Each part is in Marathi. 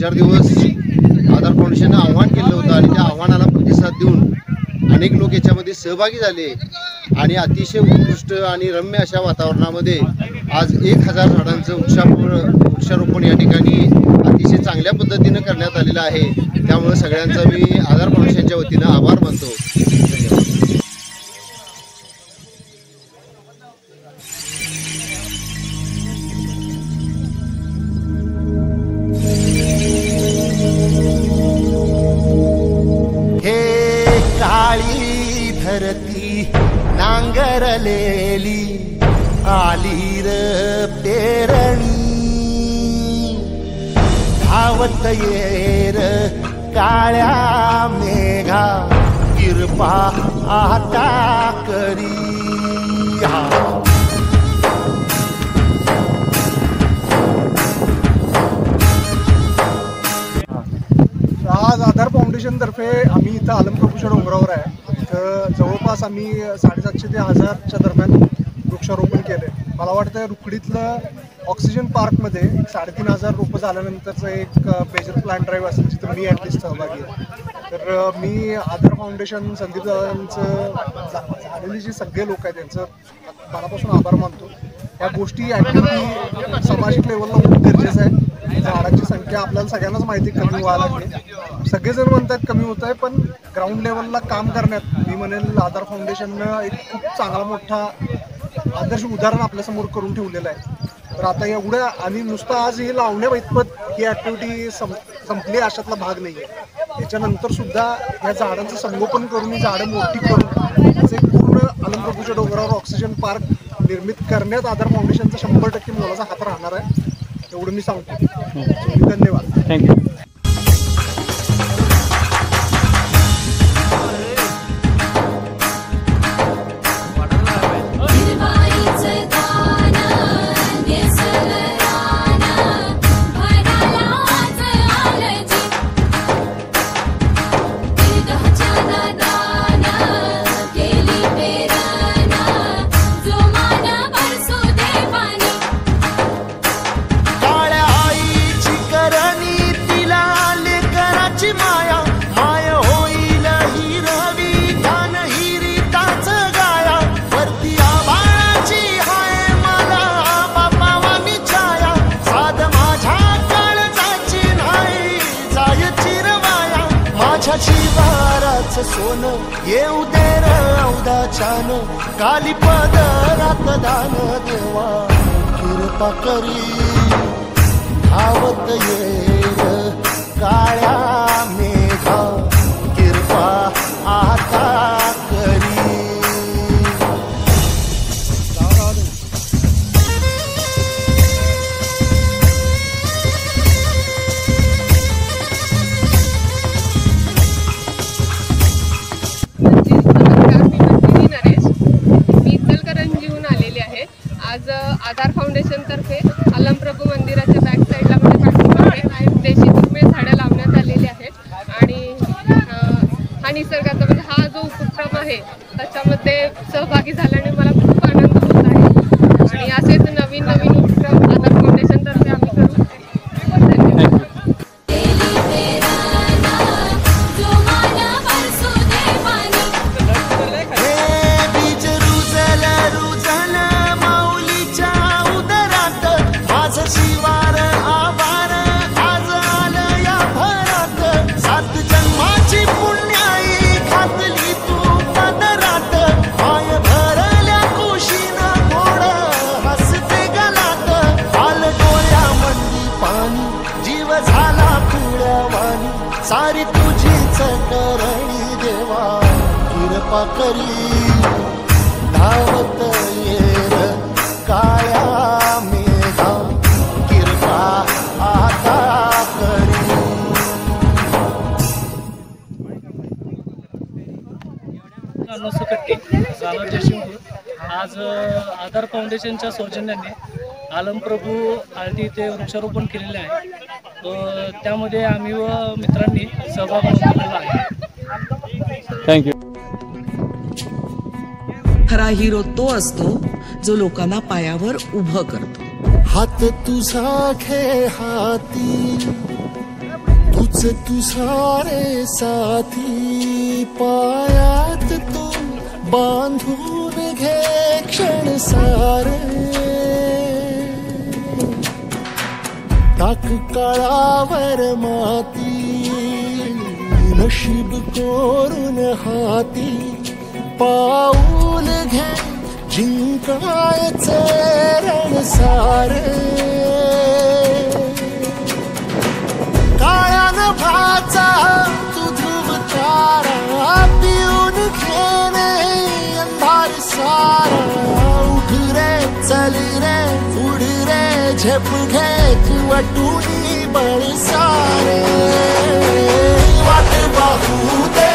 3-4 दिवस आधार फाउंडेशनने आव्हान केलं होतं आणि त्या आव्हानाला प्रतिसाद देऊन अनेक लोक याच्यामध्ये सहभागी झाले आणि अतिशय उत्कृष्ट आणि रम्य अशा वातावरणामध्ये आज 1000 झाडांचं वृक्षारोपण या ठिकाणी अतिशय चांगल्या पद्धतीनं करण्यात आलेलं आहे। त्यामुळे सगळ्यांचा मी आधार फाउंडेशनच्या वतीनं आभार मानतो। काळी धरती नांगरलेली आली र पेरणी धावत येर काळ्या मेघा किरपा आता करी। आज आधार फाउंडेशन तर्फे आम्ही इथं आलमप्रभूच्या डोंगरावर आहे। तर जवळपास आम्ही 750 ते 1000च्या दरम्यान वृक्षारोपण केले। मला वाटतं रुकडीतलं ऑक्सिजन पार्कमध्ये 3500 रोपं झाल्यानंतरचं एक पेजर प्लांट ड्राईव्ह असेल जिथं मी ॲटलिस्ट सहभागी आहे। तर मी आधार फाउंडेशन संदीप दादांचं झालेली जी सगळे लोक आहेत त्यांचं मनापासून आभार मानतो। या गोष्टी ॲक्च्युली सामाजिक लेवलला खूप गरजेचं आहे। झाडांची संख्या आपल्याला सगळ्यांनाच माहिती कमी व्हायला लागली, सगळेजण म्हणतात कमी होत आहे, पण ग्राउंड लेवलला काम करण्यात मी म्हणेल आधार फाउंडेशननं एक खूप चांगला मोठा आदर्श उदाहरण आपल्यासमोर करून ठेवलेलं आहे। तर आता एवढ्या आणि नुसतं आज हे लावण्या इतपत ही ॲक्टिव्हिटी संपली अशातला भाग नाही आहे। याच्यानंतर सुद्धा या झाडांचं संगोपन करून ही झाडं मोठी करून त्याचे पूर्ण आलमप्रभूच्या डोंगरावर ऑक्सिजन पार्क निर्मित करण्यात आधार फाउंडेशनचा 100% मोलाचा हात राहणार आहे, एवढं मी सांगतो। धन्यवाद। थँक्यू। सोनं येऊ दे रौदाच्यान काली पदरात दान देवा कृपा करी धावत येर काळ्या मेघा कृपा आता करी। आज आधार फाउंडेशन तर्फे आलमप्रभू मंदिराच्या बॅक साईडला पाठीमागे देशी दुर्मिळ झाडं लावण्यात आलेली आहेत आणि हा निसर्गाचा म्हणजे हा जो उपक्रम आहे त्याच्यामध्ये सहभागी झाल्याने मला खूप आनंद होत आहे आणि असेच नवीन नवीन उपक्रम आधार फाउंडेशन तर्फे आम्ही करू। सारी तुझीच करणी देवा कृपा करी धावत येर काळ्या मेघा कृपा आता करी। आज आधार फाउंडेशनच्या सौजन्याने आलमप्रभू आळती इथे वृक्षारोपण केलेले आहे। त्यामध्ये आम्ही व मित्रांनी सहभाग नोंदवलेला आहे। थँक्यू। खरा हिरो तो असतो जो लोकांना पायावर उभं करतो। हात तुझा घे हाती तुझा रे साथी पायात तू बांधून घे क्षण सारे टाक काळावर माती नशीब कोरून हाती पाऊल घे जिंकायचे रण सारे काळ्यान भाचा तू ध्रुव तारा पिऊन घेणे अंधार सारा उठ रे चल रे उड रे झेप घे तू वाटून बळ सारे वाट पाहू दे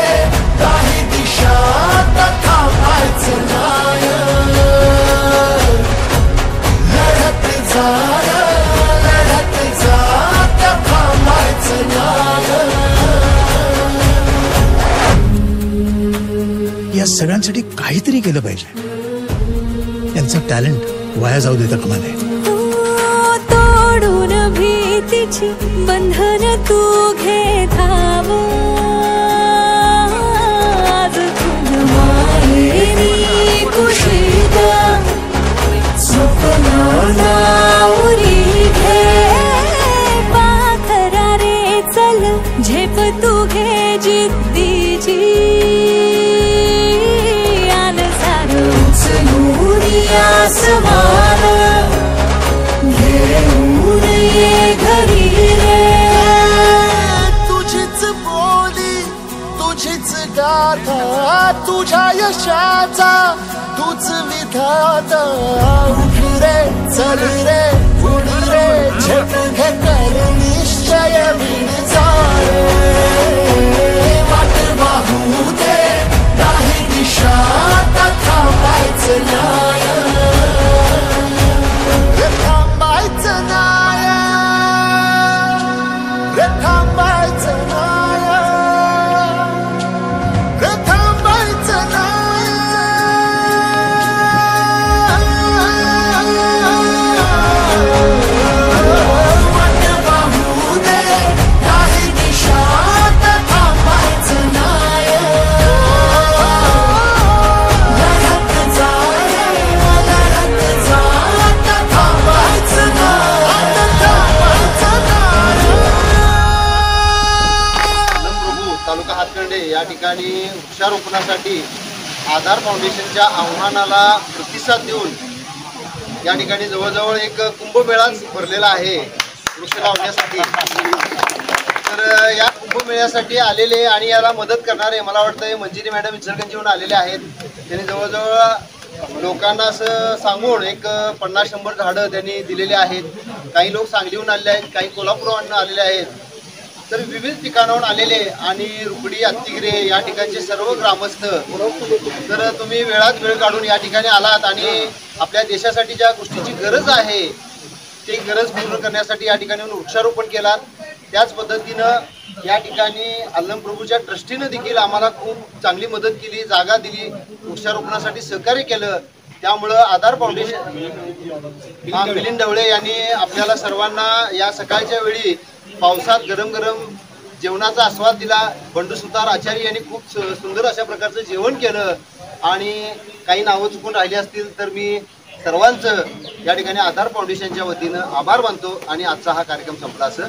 काही दिशा थांबायचं नाही लढत जा या सगळ्यांसाठी काहीतरी केलं पाहिजे. यांचं टॅलेंट वाया जाऊ देता कामा नये. तोडून भीतीची बंधन तू घे धाव आज तुझ माहेरी कुशीत स्वप्नाला उरी घे पाखरा रे चल झेप तू घे जिद्दीची आसमान घेऊन ये घरी रे तुझीच बोली तुझीच गाथा तुझ्या यशाचा तूच विधाता उठ रे चल रे उड रे झेप घे कर निश्चय विण जारे वाट वाहू दे नाही दिशा थांबायचं नाही थांबायचं नाही थांबायचं नाही थांबायचं नाही वाट वाहू दे काही दिशा थांबायचं नाही तालुका हातकंडे या ठिकाणी वृक्षारोपणासाठी आधार फाउंडेशनच्या आव्हानाला प्रतिसाद देऊन या ठिकाणी जवळजवळ एक कुंभमेळाच भरलेला आहे वृक्ष लावण्यासाठी. तर या कुंभमेळ्यासाठी आलेले आणि याला मदत करणारे मला वाटतं मंजिरी मॅडम इचलकरंजीहून आलेले आहेत. त्यांनी जवळजवळ लोकांना असं सांगून एक 50-100 झाडं त्यांनी दिलेली आहेत. काही लोक सांगलीहून आलेले आहेत, काही कोल्हापूरहून आलेले आहेत. तर विविध ठिकाणाहून आलेले आणि रुकडी अत्तिगिरे या ठिकाणचे सर्व ग्रामस्थ तर तुम्ही वेळात वेळ काढून या ठिकाणी आलात आणि आपल्या देशासाठी ज्या गोष्टीची गरज आहे ती गरज पूर्ण करण्यासाठी या ठिकाणी वृक्षारोपण केलात. त्याच पद्धतीनं या ठिकाणी अल्लमप्रभूच्या ट्रस्टीनं देखील आम्हाला खूप चांगली मदत केली, जागा दिली, वृक्षारोपणासाठी सहकार्य केलं. त्यामुळं आधार फाउंडेशन मिलिंद ढवळे यांनी आपल्याला सर्वांना या सकाळच्या वेळी पावसात गरम गरम जेवणाचा आस्वाद दिला. बंडू सुतार आचार्य यांनी खूप सुंदर अशा प्रकारचं जेवण केलं आणि काही नावं चुकून राहिली असतील तर मी सर्वांचं या ठिकाणी आधार फाउंडेशनच्या वतीनं आभार मानतो आणि आजचा हा कार्यक्रम संपला असं